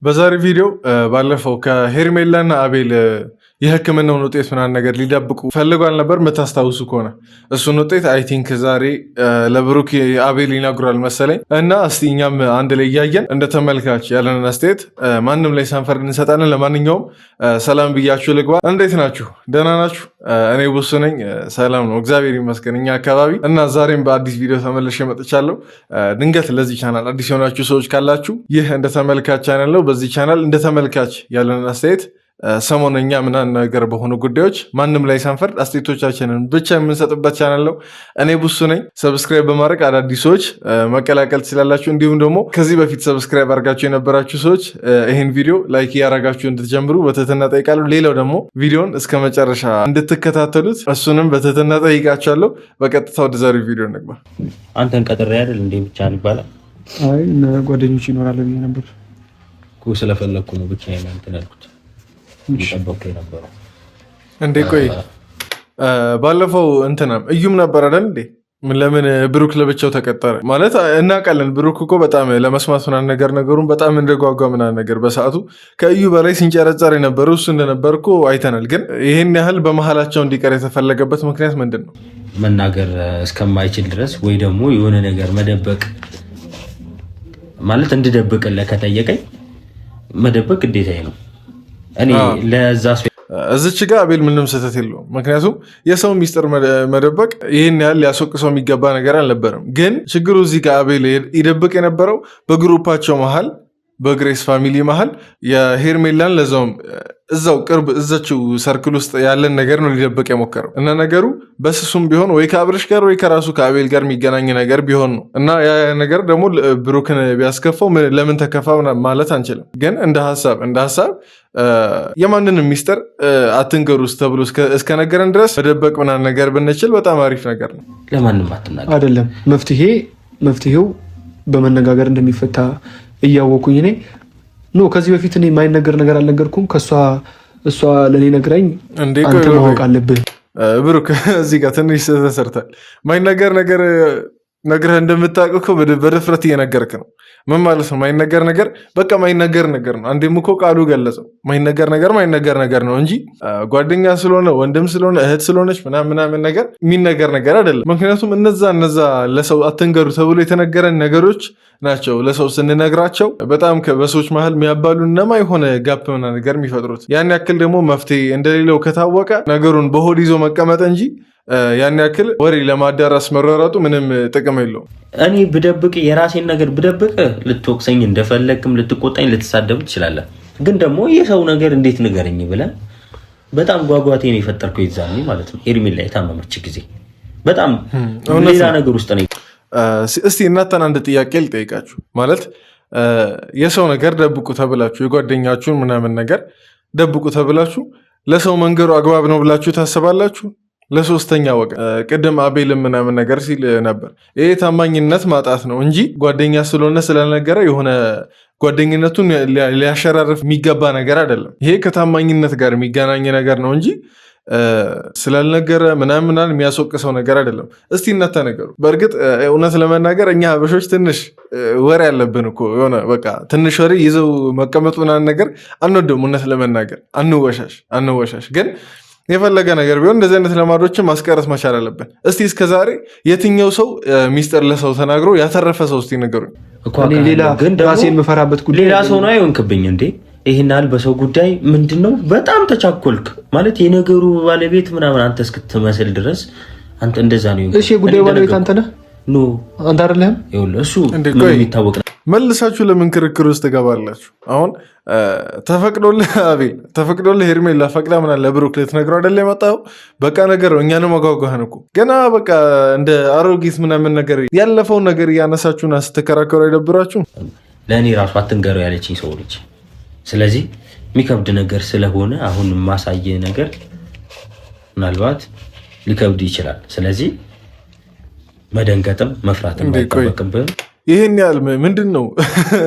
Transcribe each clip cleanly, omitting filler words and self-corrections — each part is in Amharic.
በዛሬ ቪዲዮ ባለፈው ከሄርሜላና አቤል የህክምናውን ውጤት ምናምን ነገር ሊደብቁ ፈልገው አልነበር? የምታስታውሱ ከሆነ እሱን ውጤት አይ ቲንክ ዛሬ ለብሩክ አቤል ይነግሯል መሰለኝ እና እስቲ እኛም አንድ ላይ እያየን እንደ ተመልካች ያለንን አስተያየት ማንም ላይ ሳንፈርድ እንሰጣለን። ለማንኛውም ሰላም ብያችሁ ልግባ። እንዴት ናችሁ? ደህና ናችሁ? እኔ ቡሱ ነኝ። ሰላም ነው፣ እግዚአብሔር ይመስገን እኛ አካባቢ እና ዛሬም በአዲስ ቪዲዮ ተመልሼ መጥቻለሁ። ድንገት ለዚህ ቻናል አዲስ የሆናችሁ ሰዎች ካላችሁ ይህ እንደ ተመልካች ቻናል ነው። በዚህ ቻናል እንደ ተመልካች ያለንን አስተያየት ሰሞነኛ ምናምን ነገር በሆኑ ጉዳዮች ማንም ላይ ሳንፈርድ አስተያየቶቻችንን ብቻ የምንሰጥበት ቻናል ነው። እኔ ቡሱ ነኝ። ሰብስክራይብ በማድረግ አዳዲስ ሰዎች መቀላቀል ትችላላችሁ። እንዲሁም ደግሞ ከዚህ በፊት ሰብስክራይብ አድርጋችሁ የነበራችሁ ሰዎች ይህን ቪዲዮ ላይክ እያደረጋችሁ እንድትጀምሩ በትህትና ጠይቃለሁ። ሌላው ደግሞ ቪዲዮን እስከ መጨረሻ እንድትከታተሉት እሱንም በትህትና ጠይቃችኋለሁ። በቀጥታ ወደ ዛሬው ቪዲዮ እንግባ። አንተን ቀጥሬ አይደል እንዴ ብቻ ይባላል? አይ ጓደኞች ይኖራሉ ብዬ ነበር እኮ ስለፈለኩ ነው ብቻ እንትን ያልኩት ይጠበቁ የነበረው እንዴ። ቆይ ባለፈው እንትናም እዩም ነበር አይደል እንዴ? ለምን ብሩክ ለብቻው ተቀጠረ? ማለት እናውቃለን። ብሩክ እኮ በጣም ለመስማት ምናምን ነገር ነገሩን በጣም እንደጓጓ ምናምን ነገር በሰዓቱ ከእዩ በላይ ሲንጨረጨር የነበረው እሱ እንደነበር እኮ አይተናል። ግን ይህን ያህል በመሀላቸው እንዲቀር የተፈለገበት ምክንያት ምንድን ነው? መናገር እስከማይችል ድረስ ወይ ደግሞ የሆነ ነገር መደበቅ ማለት እንድደብቅለት ከጠየቀኝ መደበቅ ግዴታዬ ነው። እኔ ለዛ እዚች ጋር አቤል ምንም ስህተት የለውም። ምክንያቱም የሰው ሚስጥር መደበቅ ይህን ያህል ሊያስወቅሰው የሚገባ ነገር አልነበረም። ግን ችግሩ እዚህ ጋር አቤል ይደብቅ የነበረው በግሩፓቸው መሀል በግሬስ ፋሚሊ መሀል የሄርሜላን ለዛውም እዛው ቅርብ እዛችው ሰርክል ውስጥ ያለን ነገር ነው ሊደብቅ የሞከረው እና ነገሩ በስሱም ቢሆን ወይ ከአብርሽ ጋር ወይ ከራሱ ከአቤል ጋር የሚገናኝ ነገር ቢሆን ነው እና ያ ነገር ደግሞ ብሩክን ቢያስከፋው ለምን ተከፋ ማለት አንችልም። ግን እንደ ሀሳብ የማንንም ሚስጥር አትንገሩስ ተብሎ እስከነገረን ድረስ መደበቅ ምናምን ነገር ብንችል በጣም አሪፍ ነገር ነው። ለማንም አትናገር አይደለም መፍትሄው በመነጋገር እንደሚፈታ እያወኩኝ እኔ ከዚህ በፊት እኔ የማይነገር ነገር አልነገርኩም። እሷ ለእኔ ነግራኝ አንተ ማወቅ አለብህ ብሩክ። እዚህ ጋር ትንሽ ተሰርታል። ማይነገር ነገር ነግረህ እንደምታውቅ እኮ በድፍረት እየነገርክ ነው። ምን ማለት ነው ማይነገር ነገር? በቃ ማይነገር ነገር ነው። አንዴም እኮ ቃሉ ገለጸው። ማይነገር ነገር ነው እንጂ ጓደኛ ስለሆነ ወንድም ስለሆነ እህት ስለሆነች ምናምን ነገር የሚነገር ነገር አይደለም። ምክንያቱም እነዛ ለሰው አትንገሩ ተብሎ የተነገረን ነገሮች ናቸው ለሰው ስንነግራቸው በጣም በሰዎች መሀል የሚያባሉ እነማ የሆነ ጋፕ ምናምን ነገር የሚፈጥሩት። ያን ያክል ደግሞ መፍትሄ እንደሌለው ከታወቀ ነገሩን በሆድ ይዞ መቀመጥ እንጂ ያን ያክል ወሬ ለማዳረስ መረራጡ ምንም ጥቅም የለውም። እኔ ብደብቅ የራሴን ነገር ብደብቅ ልትወቅሰኝ እንደፈለግም ልትቆጣኝ ልትሳደብ ትችላለህ። ግን ደግሞ የሰው ነገር እንዴት ንገረኝ ብለን በጣም ጓጓቴን የፈጠርከው ይዛኔ ማለት ነው። ሄርሜላ የታመመች ጊዜ በጣም ሌላ ነገር ውስጥ ነው። እስቲ እናንተን አንድ ጥያቄ ልጠይቃችሁ። ማለት የሰው ነገር ደብቁ ተብላችሁ የጓደኛችሁን ምናምን ነገር ደብቁ ተብላችሁ ለሰው መንገሩ አግባብ ነው ብላችሁ ታስባላችሁ? ለሶስተኛ ወገን ቅድም አቤልም ምናምን ነገር ሲል ነበር። ይሄ ታማኝነት ማጣት ነው እንጂ ጓደኛ ስለሆነ ስለነገረ የሆነ ጓደኝነቱን ሊያሸራርፍ የሚገባ ነገር አይደለም። ይሄ ከታማኝነት ጋር የሚገናኝ ነገር ነው እንጂ ስላልነገረ ምናምን የሚያስወቅሰው ነገር አይደለም። እስቲ እናንተ ነገሩ። በእርግጥ እውነት ለመናገር እኛ ሀበሾች ትንሽ ወሬ ያለብን እኮ የሆነ በቃ ትንሽ ወሬ ይዘው መቀመጡ ምናምን ነገር አንወደውም። እውነት ለመናገር አንወሻሽ ግን የፈለገ ነገር ቢሆን እንደዚህ አይነት ልማዶችን ማስቀረት መቻል አለብን። እስቲ እስከዛሬ የትኛው ሰው ሚስጥር ለሰው ተናግሮ ያተረፈ ሰው እስቲ ንገሩኝ። ራሴን የምፈራበት ጉዳይ ሌላ ሰው ነው አይሆንክብኝ እንዴ? ይህን ያህል በሰው ጉዳይ ምንድነው በጣም ተቻኮልክ ማለት የነገሩ ባለቤት ምናምን አንተ እስክትመስል ድረስ አንተ እንደዛ ነው። እሺ የጉዳዩ ባለቤት አንተ ነህ? ኖ አንተ አይደለህም። እሱ ምን የሚታወቅ ነው። መልሳችሁ ለምን ክርክር ውስጥ ትገባላችሁ? አሁን ተፈቅዶልህ አቤል ተፈቅዶልህ ሄርሜላ ፈቅዳ ምናምን ለብሩክ ልትነግረው አይደለ የመጣው? በቃ ነገር ነው። እኛንም አጓጓህን እኮ ገና በቃ እንደ አሮጊት ምናምን ነገር ያለፈውን ነገር እያነሳችሁና ስትከራከሩ አይደብራችሁ? ለእኔ ራሱ አትንገረው ያለችኝ ሰው ልጅ። ስለዚህ የሚከብድ ነገር ስለሆነ አሁን የማሳየ ነገር ምናልባት ሊከብድ ይችላል። ስለዚህ መደንገጥም መፍራትም አይጠበቅብህም። ይህን ያህል ምንድን ነው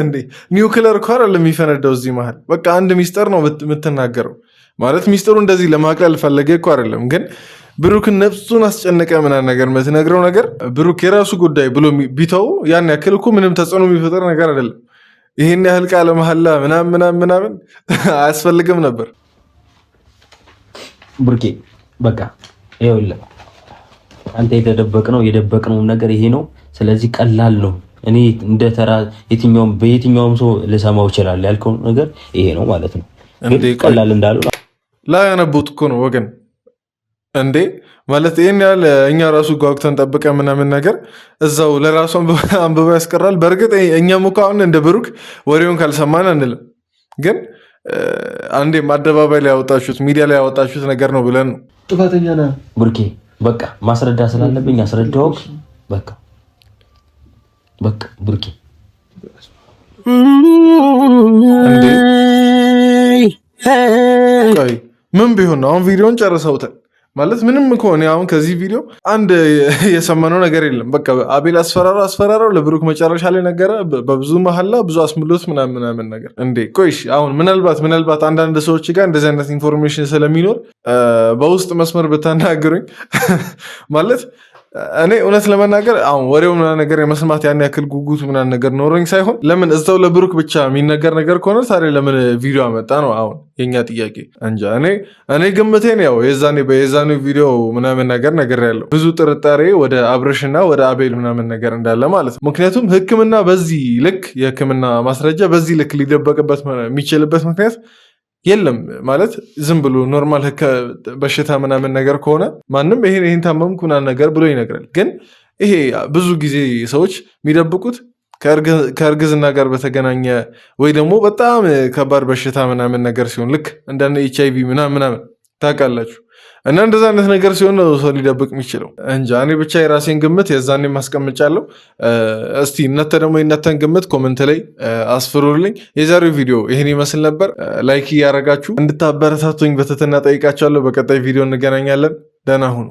እንዴ? ኒውክለር እኮ አይደለም የሚፈነዳው እዚህ መሀል። በቃ አንድ ሚስጥር ነው የምትናገረው። ማለት ሚስጥሩ እንደዚህ ለማቅለል ፈለገ እኮ አይደለም። ግን ብሩክን ነፍሱን አስጨነቀ ምናምን ነገር የምትነግረው ነገር ብሩክ የራሱ ጉዳይ ብሎ ቢተው ያን ያክል እኮ ምንም ተጽዕኖ የሚፈጥር ነገር አይደለም። ይህን ያህል ቃለ መሐላ ምናምን አያስፈልግም ነበር። ብሩኬ በቃ ይኸውልህ አንተ የደበቅነው ነገር ይሄ ነው። ስለዚህ ቀላል ነው። እኔ እንደ ተራ በየትኛውም ሰው ልሰማው ይችላል ያልከው ነገር ይሄ ነው ማለት ነው። ቀላል እንዳለው ላይ ያነቡት እኮ ነው ወገን እንዴ ማለት ይህን ያህል እኛ ራሱ ጓጉተን ጠብቀ ምናምን ነገር እዛው ለራሱ አንብባ ያስቀራል። በእርግጥ እኛም እኮ አሁን እንደ ብሩክ ወሬውን ካልሰማን አንልም፣ ግን አንዴም አደባባይ ላይ ያወጣችሁት ሚዲያ ላይ ያወጣችሁት ነገር ነው ብለን ነው። ጥፋተኛ ነህ ብሩኬ። በቃ ማስረዳ ስላለብኝ አስረዳውክ። በቃ ብሩኬ ምን ቢሆን ነው አሁን ቪዲዮን ጨርሰውታል ማለት ምንም ከሆነ አሁን ከዚህ ቪዲዮ አንድ የሰማነው ነገር የለም። በቃ አቤል አስፈራራው ለብሩክ መጨረሻ ላይ ነገረ በብዙ መሐላ ብዙ አስምሎት ምናምን ነገር እንዴ። ቆይሽ አሁን ምናልባት አንዳንድ ሰዎች ጋር እንደዚህ አይነት ኢንፎርሜሽን ስለሚኖር በውስጥ መስመር ብታናግሩኝ ማለት እኔ እውነት ለመናገር አሁን ወሬው ምናምን ነገር የመስማት ያን ያክል ጉጉት ምናምን ነገር ኖሮኝ ሳይሆን ለምን እዛው ለብሩክ ብቻ የሚነገር ነገር ከሆነ ታዲያ ለምን ቪዲዮ አመጣ ነው አሁን የኛ ጥያቄ እንጂ እኔ ግምቴን ያው የዛኔ ቪዲዮ ምናምን ነገር ያለው ብዙ ጥርጣሬ ወደ አብርሽና ወደ አቤል ምናምን ነገር እንዳለ ማለት ነው። ምክንያቱም ሕክምና በዚህ ልክ የሕክምና ማስረጃ በዚህ ልክ ሊደበቅበት የሚችልበት ምክንያት የለም ማለት ዝም ብሎ ኖርማል በሽታ ምናምን ነገር ከሆነ ማንም ይሄን ታመምኩ ምናምን ነገር ብሎ ይነግራል። ግን ይሄ ብዙ ጊዜ ሰዎች የሚደብቁት ከእርግዝና ጋር በተገናኘ ወይ ደግሞ በጣም ከባድ በሽታ ምናምን ነገር ሲሆን ልክ እንደነ HIV ምናምን ታውቃላችሁ። እና እንደዛ አይነት ነገር ሲሆን ነው ሰው ሊደብቅ የሚችለው እንጂ እኔ ብቻ የራሴን ግምት የዛኔ ማስቀምጫለሁ። እስቲ እናንተ ደግሞ የእናንተን ግምት ኮመንት ላይ አስፍሩልኝ። የዛሬው ቪዲዮ ይህን ይመስል ነበር። ላይክ እያደረጋችሁ እንድታበረታቱኝ በትህትና ጠይቃችኋለሁ። በቀጣይ ቪዲዮ እንገናኛለን። ደህና ሁኑ።